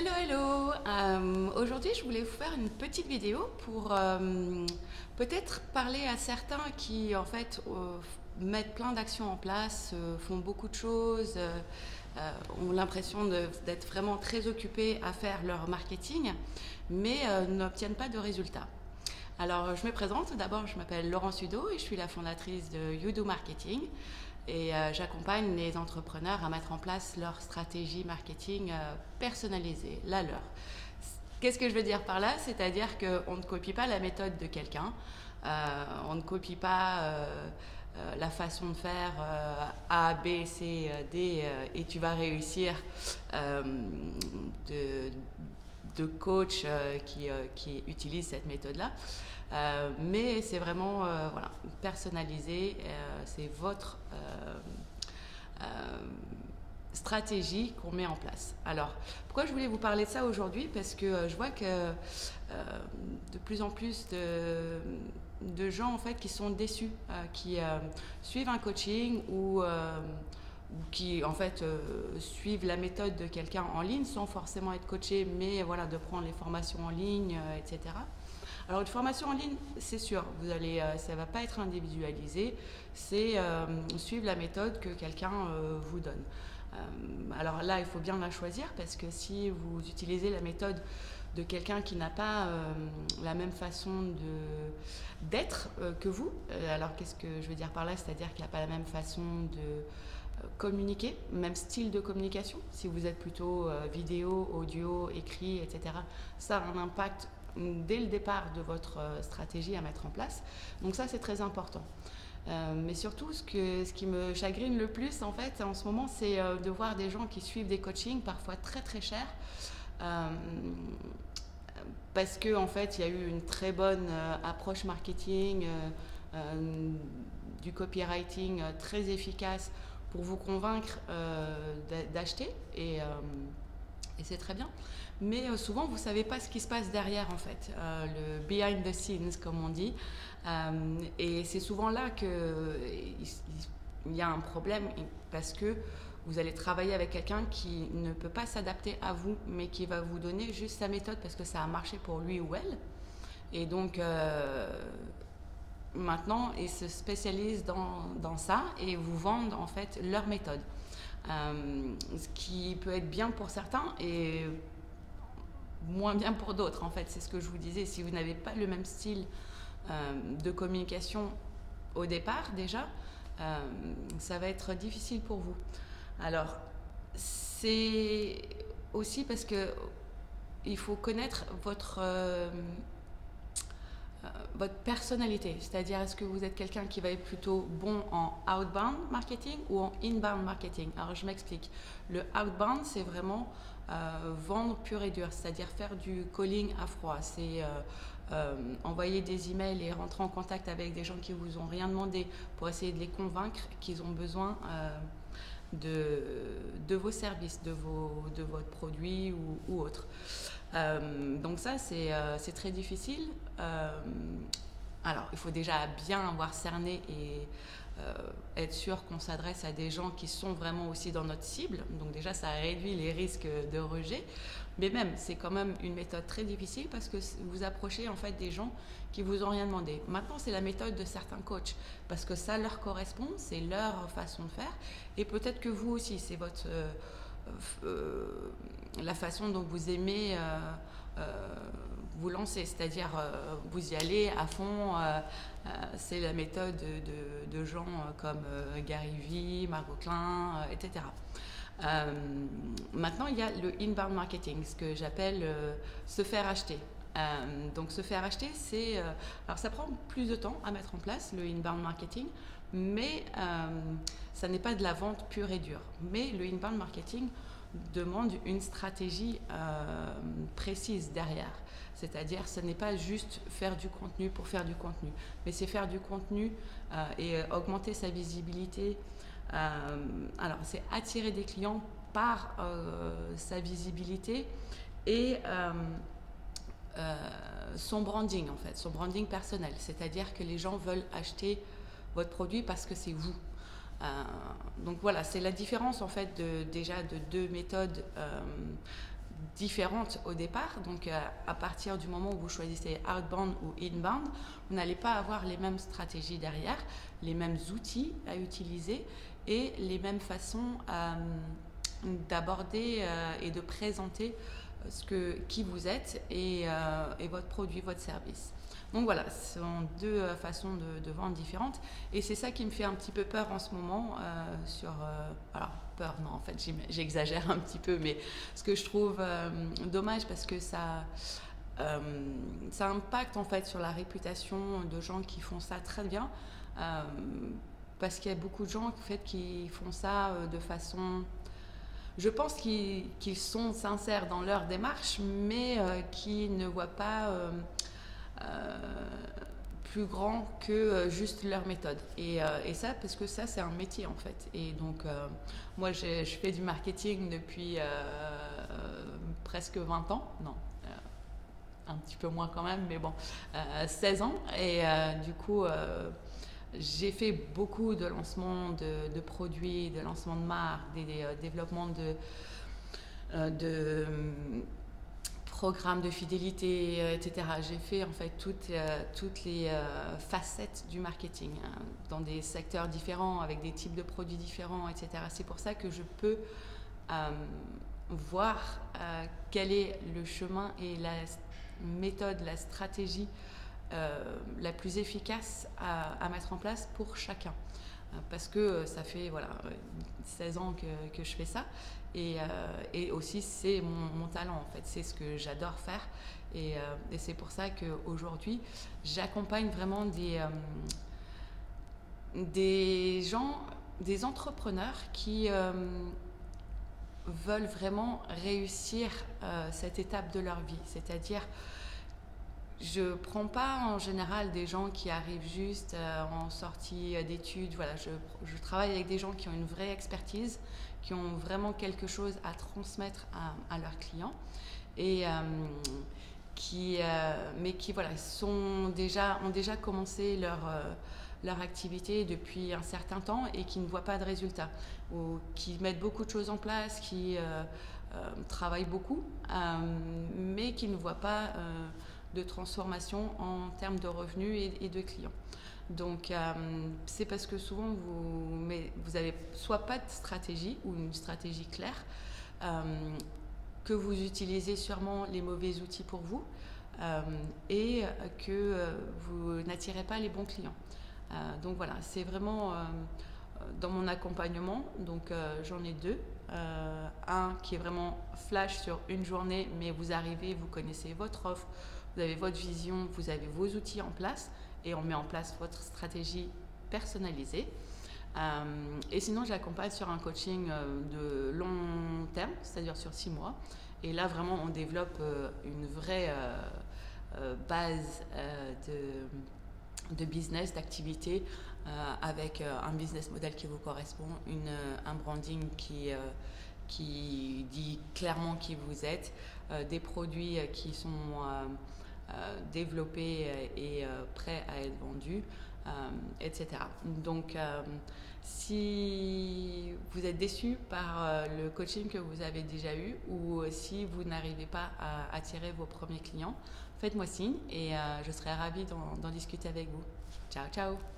Hello, hello. Aujourd'hui, je voulais vous faire une petite vidéo pour peut-être parler à certains qui, en fait, mettent plein d'actions en place, font beaucoup de choses, ont l'impression d'être vraiment très occupés à faire leur marketing, mais n'obtiennent pas de résultats. Alors, je me présente. D'abord, je m'appelle Laurence Udo et je suis la fondatrice de You Marketing. Et j'accompagne les entrepreneurs à mettre en place leur stratégie marketing personnalisée, la leur. Qu'est-ce que je veux dire par là? C'est-à-dire qu'on ne copie pas la méthode de quelqu'un, on ne copie pas la façon de faire A, B, C, D et tu vas réussir de, de coach qui utilisent cette méthode-là. Mais c'est vraiment voilà, personnalisé, c'est votre euh, stratégie qu'on met en place. Alors, pourquoi je voulais vous parler de ça aujourd'hui? Parce que je vois que de plus en plus de gens en fait qui sont déçus, qui suivent un coaching ou qui en fait suivent la méthode de quelqu'un en ligne sans forcément être coachés, mais voilà, de prendre les formations en ligne, etc. Alors une formation en ligne, c'est sûr, ça ne va pas être individualisé, c'est suivre la méthode que quelqu'un vous donne. Alors là, il faut bien la choisir parce que si vous utilisez la méthode de quelqu'un qui n'a pas la même façon d'être que vous, alors qu'est-ce que je veux dire par là? C'est-à-dire qu'il n'a pas la même façon de communiquer, même style de communication. Si vous êtes plutôt vidéo, audio, écrit, etc., ça a un impact dès le départ de votre stratégie à mettre en place. Donc ça, c'est très important. Mais surtout, ce qui me chagrine le plus, en fait, en ce moment, c'est de voir des gens qui suivent des coachings, parfois très très chers, euh, parce qu'en en fait, il y a eu une très bonne approche marketing, du copywriting très efficace pour vous convaincre d'acheter. Et c'est très bien. Mais souvent, vous ne savez pas ce qui se passe derrière, en fait, le behind the scenes, comme on dit. Et c'est souvent là qu'il y a un problème, parce que vous allez travailler avec quelqu'un qui ne peut pas s'adapter à vous, mais qui va vous donner juste sa méthode parce que ça a marché pour lui ou elle. Et donc, maintenant, ils se spécialisent dans ça et vous vendent, en fait, leur méthode. Ce qui peut être bien pour certains et moins bien pour d'autres, en fait. C'est ce que je vous disais. Si vous n'avez pas le même style de communication au départ, déjà, ça va être difficile pour vous. Alors, c'est aussi parce que il faut connaître votre personnalité, c'est-à-dire est-ce que vous êtes quelqu'un qui va être plutôt bon en outbound marketing ou en inbound marketing. Alors je m'explique. Le outbound, c'est vraiment vendre pur et dur, c'est-à-dire faire du calling à froid, c'est envoyer des emails et rentrer en contact avec des gens qui vous ont rien demandé pour essayer de les convaincre qu'ils ont besoin de vos services, de votre produit ou autre. Donc ça, c'est très difficile. Alors, il faut déjà bien avoir cerné et être sûr qu'on s'adresse à des gens qui sont vraiment aussi dans notre cible. Donc déjà, ça réduit les risques de rejet. Mais même, c'est quand même une méthode très difficile parce que vous approchez en fait des gens qui vous ont rien demandé. Maintenant, c'est la méthode de certains coachs parce que ça leur correspond, c'est leur façon de faire. Et peut-être que vous aussi, c'est la façon dont vous aimez vous lancer, c'est-à-dire vous y allez à fond. C'est la méthode de gens comme Gary Vee, Margot Klein, etc. Maintenant, il y a le inbound marketing, ce que j'appelle se faire acheter. Donc se faire acheter, alors ça prend plus de temps à mettre en place, le inbound marketing, mais ça n'est pas de la vente pure et dure. Mais le inbound marketing demande une stratégie précise derrière. C'est-à-dire, ce n'est pas juste faire du contenu pour faire du contenu, mais c'est faire du contenu et augmenter sa visibilité. Alors, c'est attirer des clients par sa visibilité et son branding, en fait, son branding personnel. C'est-à-dire que les gens veulent acheter votre produit parce que c'est vous. Donc voilà, c'est la différence en fait déjà de deux méthodes différentes au départ. Donc, à partir du moment où vous choisissez outbound ou inbound, vous n'allez pas avoir les mêmes stratégies derrière, les mêmes outils à utiliser et les mêmes façons d'aborder et de présenter qui vous êtes et votre produit, votre service. Donc voilà, ce sont deux façons de vendre différentes et c'est ça qui me fait un petit peu peur en ce moment alors peur, non, en fait j'exagère un petit peu, mais ce que je trouve dommage parce que ça impacte en fait sur la réputation de gens qui font ça très bien parce qu'il y a beaucoup de gens en fait, qui font ça de façon... Je pense qu'ils sont sincères dans leur démarche, mais qui ne voient pas plus grand que juste leur méthode. Et ça, parce que ça, c'est un métier en fait. Et donc, moi, je fais du marketing depuis presque 20 ans. Non, un petit peu moins quand même, mais bon, 16 ans. Et du coup... j'ai fait beaucoup de lancements de produits, de lancements de marques, des développements de programmes de fidélité, etc. J'ai fait en fait toutes les facettes du marketing dans des secteurs différents, avec des types de produits différents, etc. C'est pour ça que je peux voir quel est le chemin et la méthode, la stratégie la plus efficace à mettre en place pour chacun. Parce que ça fait 16 ans que je fais ça et aussi c'est mon talent en fait, c'est ce que j'adore faire et c'est pour ça qu'aujourd'hui j'accompagne vraiment des gens, des entrepreneurs qui veulent vraiment réussir cette étape de leur vie, c'est-à-dire je ne prends pas en général des gens qui arrivent juste en sortie d'études. Voilà, je travaille avec des gens qui ont une vraie expertise, qui ont vraiment quelque chose à transmettre à leurs clients et mais qui voilà, ont déjà commencé leur activité depuis un certain temps et qui ne voient pas de résultats, ou qui mettent beaucoup de choses en place, qui travaillent beaucoup, mais qui ne voient pas de transformation en termes de revenus et de clients. Donc, c'est parce que souvent, vous avez soit pas de stratégie ou une stratégie claire, que vous utilisez sûrement les mauvais outils pour vous et que vous n'attirez pas les bons clients. Donc voilà, c'est vraiment dans mon accompagnement, donc j'en ai deux. Un qui est vraiment flash sur une journée, mais vous arrivez, vous connaissez votre offre, vous avez votre vision, vous avez vos outils en place et on met en place votre stratégie personnalisée. Et sinon, j'accompagne sur un coaching de long terme, c'est-à-dire sur 6 mois. Et là, vraiment, on développe une vraie base de business, d'activité, avec un business model qui vous correspond, un branding qui dit clairement qui vous êtes, des produits qui sont développés et prêts à être vendus, etc. Donc, si vous êtes déçu par le coaching que vous avez déjà eu ou si vous n'arrivez pas à attirer vos premiers clients, faites-moi signe et je serai ravie d'en discuter avec vous. Ciao, ciao!